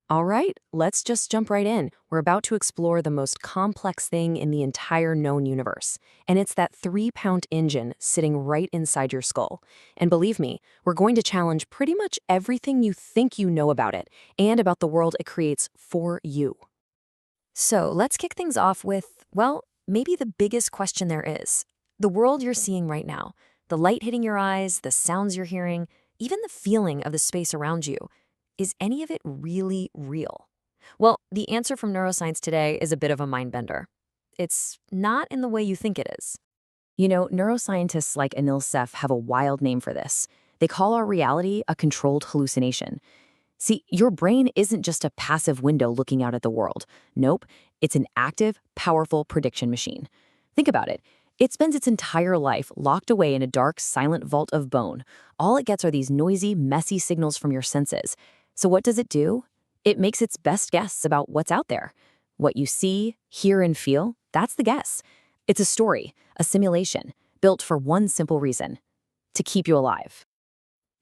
All right, let's just jump right in. We're about to explore the most complex thing in the entire known universe, and it's that 3-pound engine sitting right inside your skull. And believe me, we're going to challenge pretty much everything you think you know about it and about the world it creates for you. So let's kick things off with, well, maybe the biggest question there is. The world you're seeing right now, the light hitting your eyes, the sounds you're hearing, even the feeling of the space around you, is any of it really real? Well, the answer from neuroscience today is a bit of a mind bender. It's not in the way you think it is. Neuroscientists like Anil Seth have a wild name for this. They call our reality a controlled hallucination. See, your brain isn't just a passive window looking out at the world. Nope, it's an active, powerful prediction machine. Think about it. It spends its entire life locked away in a dark, silent vault of bone. All it gets are these noisy, messy signals from your senses. So what does it do? It makes its best guess about what's out there. What you see, hear, and feel, that's the guess. It's a story, a simulation, built for one simple reason: to keep you alive.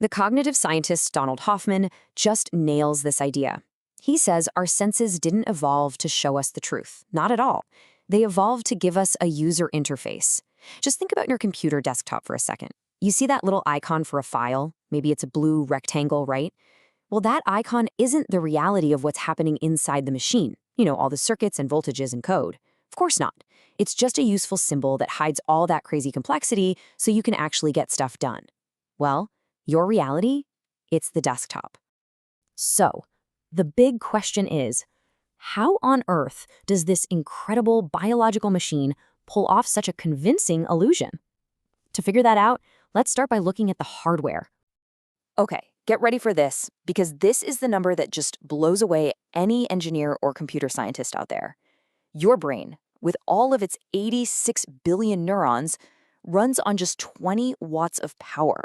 The cognitive scientist Donald Hoffman just nails this idea. He says our senses didn't evolve to show us the truth. Not at all. They evolved to give us a user interface. Just think about your computer desktop for a second. You see that little icon for a file? Maybe it's a blue rectangle, right? Well, that icon isn't the reality of what's happening inside the machine. All the circuits and voltages and code. Of course not. It's just a useful symbol that hides all that crazy complexity so you can actually get stuff done. Well, your reality? It's the desktop. So, the big question is, how on earth does this incredible biological machine pull off such a convincing illusion? To figure that out, let's start by looking at the hardware. Okay, get ready for this, because this is the number that just blows away any engineer or computer scientist out there. Your brain, with all of its 86 billion neurons, runs on just 20 watts of power.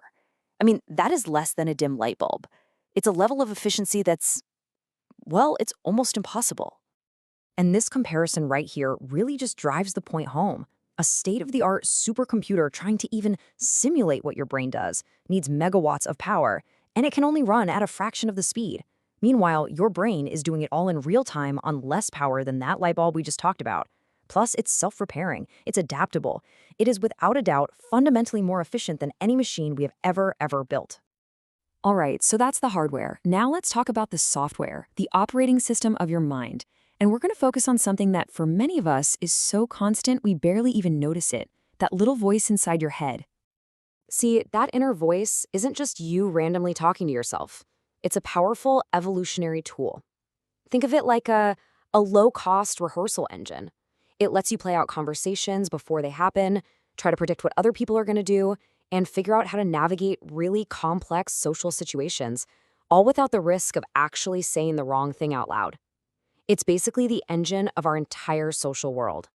I mean, that is less than a dim light bulb. It's a level of efficiency that's, well, it's almost impossible. And this comparison right here really just drives the point home. A state-of-the-art supercomputer trying to even simulate what your brain does needs megawatts of power, and it can only run at a fraction of the speed. Meanwhile, your brain is doing it all in real time on less power than that light bulb we just talked about. Plus, it's self-repairing, it's adaptable. It is without a doubt fundamentally more efficient than any machine we have ever built. All right, so that's the hardware. Now let's talk about the software, the operating system of your mind. And we're going to focus on something that for many of us is so constant we barely even notice it, that little voice inside your head. See, that inner voice isn't just you randomly talking to yourself. It's a powerful evolutionary tool. Think of it like a low-cost rehearsal engine. It lets you play out conversations before they happen, try to predict what other people are going to do, and figure out how to navigate really complex social situations, all without the risk of actually saying the wrong thing out loud. It's basically the engine of our entire social world.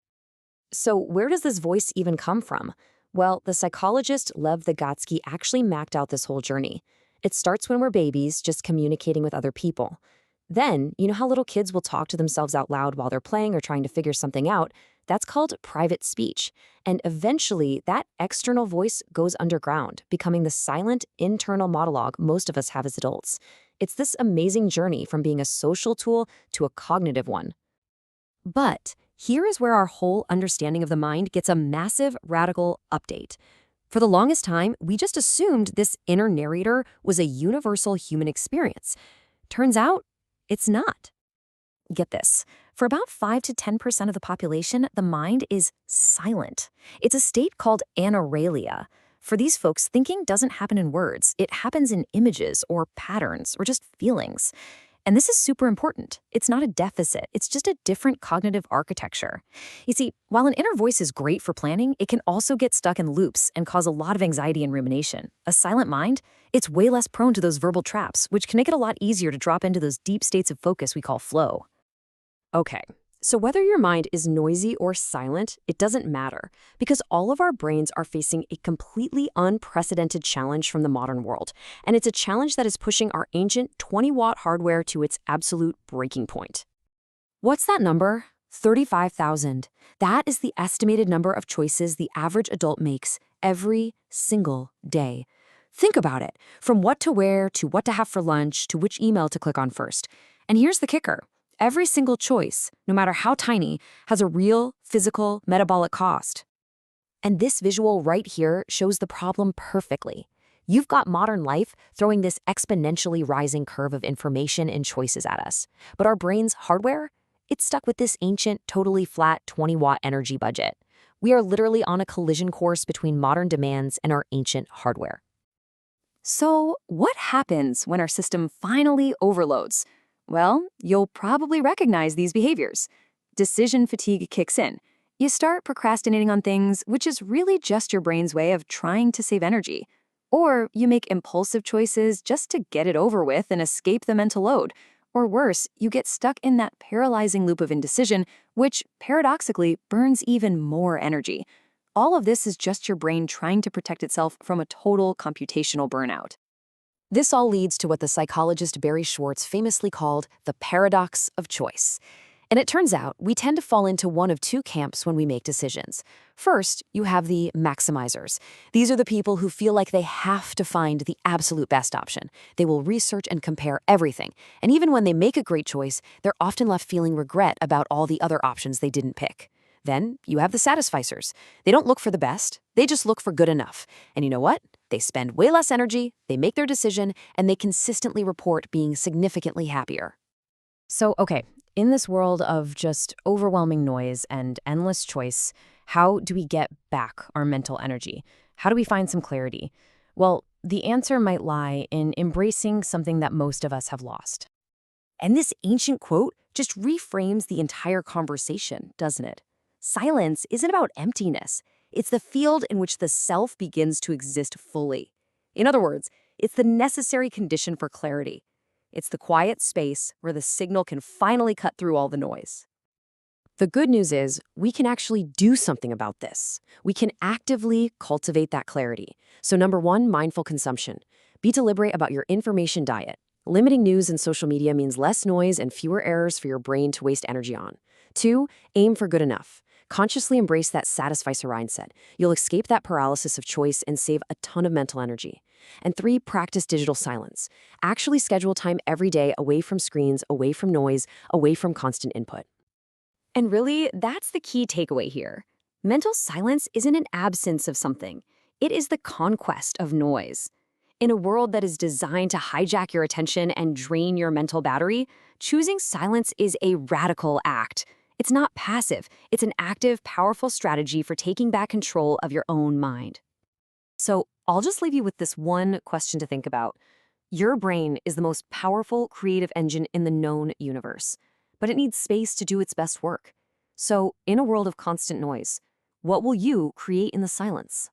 So where does this voice even come from? Well, the psychologist Lev Vygotsky actually mapped out this whole journey. It starts when we're babies, just communicating with other people. Then, you know how little kids will talk to themselves out loud while they're playing or trying to figure something out? That's called private speech. And eventually, that external voice goes underground, becoming the silent, internal monologue most of us have as adults. It's this amazing journey from being a social tool to a cognitive one. But here is where our whole understanding of the mind gets a massive, radical update. For the longest time, we just assumed this inner narrator was a universal human experience. Turns out, it's not. Get this. For about 5 to 10% of the population, the mind is silent. It's a state called Anauralia. For these folks, thinking doesn't happen in words. It happens in images or patterns or just feelings. And this is super important. It's not a deficit. It's just a different cognitive architecture. You see, while an inner voice is great for planning, it can also get stuck in loops and cause a lot of anxiety and rumination. A silent mind, it's way less prone to those verbal traps, which can make it a lot easier to drop into those deep states of focus we call flow. Okay, so whether your mind is noisy or silent, it doesn't matter, because all of our brains are facing a completely unprecedented challenge from the modern world, and it's a challenge that is pushing our ancient 20-watt hardware to its absolute breaking point. What's that number? 35,000. That is the estimated number of choices the average adult makes every single day. Think about it, from what to wear to what to have for lunch to which email to click on first. And here's the kicker. Every single choice, no matter how tiny, has a real, physical, metabolic cost. And this visual right here shows the problem perfectly. You've got modern life throwing this exponentially rising curve of information and choices at us. But our brain's hardware? It's stuck with this ancient, totally flat 20-watt energy budget. We are literally on a collision course between modern demands and our ancient hardware. So, what happens when our system finally overloads? Well, you'll probably recognize these behaviors. Decision fatigue kicks in. You start procrastinating on things, which is really just your brain's way of trying to save energy. Or you make impulsive choices just to get it over with and escape the mental load. Or worse, you get stuck in that paralyzing loop of indecision, which, paradoxically, burns even more energy. All of this is just your brain trying to protect itself from a total computational burnout. This all leads to what the psychologist Barry Schwartz famously called the paradox of choice. And it turns out we tend to fall into one of two camps when we make decisions. First, you have the maximizers. These are the people who feel like they have to find the absolute best option. They will research and compare everything. And even when they make a great choice, they're often left feeling regret about all the other options they didn't pick. Then you have the satisficers. They don't look for the best, they just look for good enough. And you know what? They spend way less energy, they make their decision, and they consistently report being significantly happier. So, okay, in this world of just overwhelming noise and endless choice, how do we get back our mental energy? How do we find some clarity? Well, the answer might lie in embracing something that most of us have lost. And this ancient quote just reframes the entire conversation, doesn't it? Silence isn't about emptiness. It's the field in which the self begins to exist fully. In other words, it's the necessary condition for clarity. It's the quiet space where the signal can finally cut through all the noise. The good news is we can actually do something about this. We can actively cultivate that clarity. So number one, mindful consumption. Be deliberate about your information diet. Limiting news and social media means less noise and fewer errors for your brain to waste energy on. Two, aim for good enough. Consciously embrace that satisficer mindset. You'll escape that paralysis of choice and save a ton of mental energy. And three, practice digital silence. Actually schedule time every day away from screens, away from noise, away from constant input. And really, that's the key takeaway here. Mental silence isn't an absence of something. It is the conquest of noise. In a world that is designed to hijack your attention and drain your mental battery, choosing silence is a radical act. It's not passive. It's an active, powerful strategy for taking back control of your own mind. So I'll just leave you with this one question to think about. Your brain is the most powerful creative engine in the known universe, but it needs space to do its best work. So in a world of constant noise, what will you create in the silence?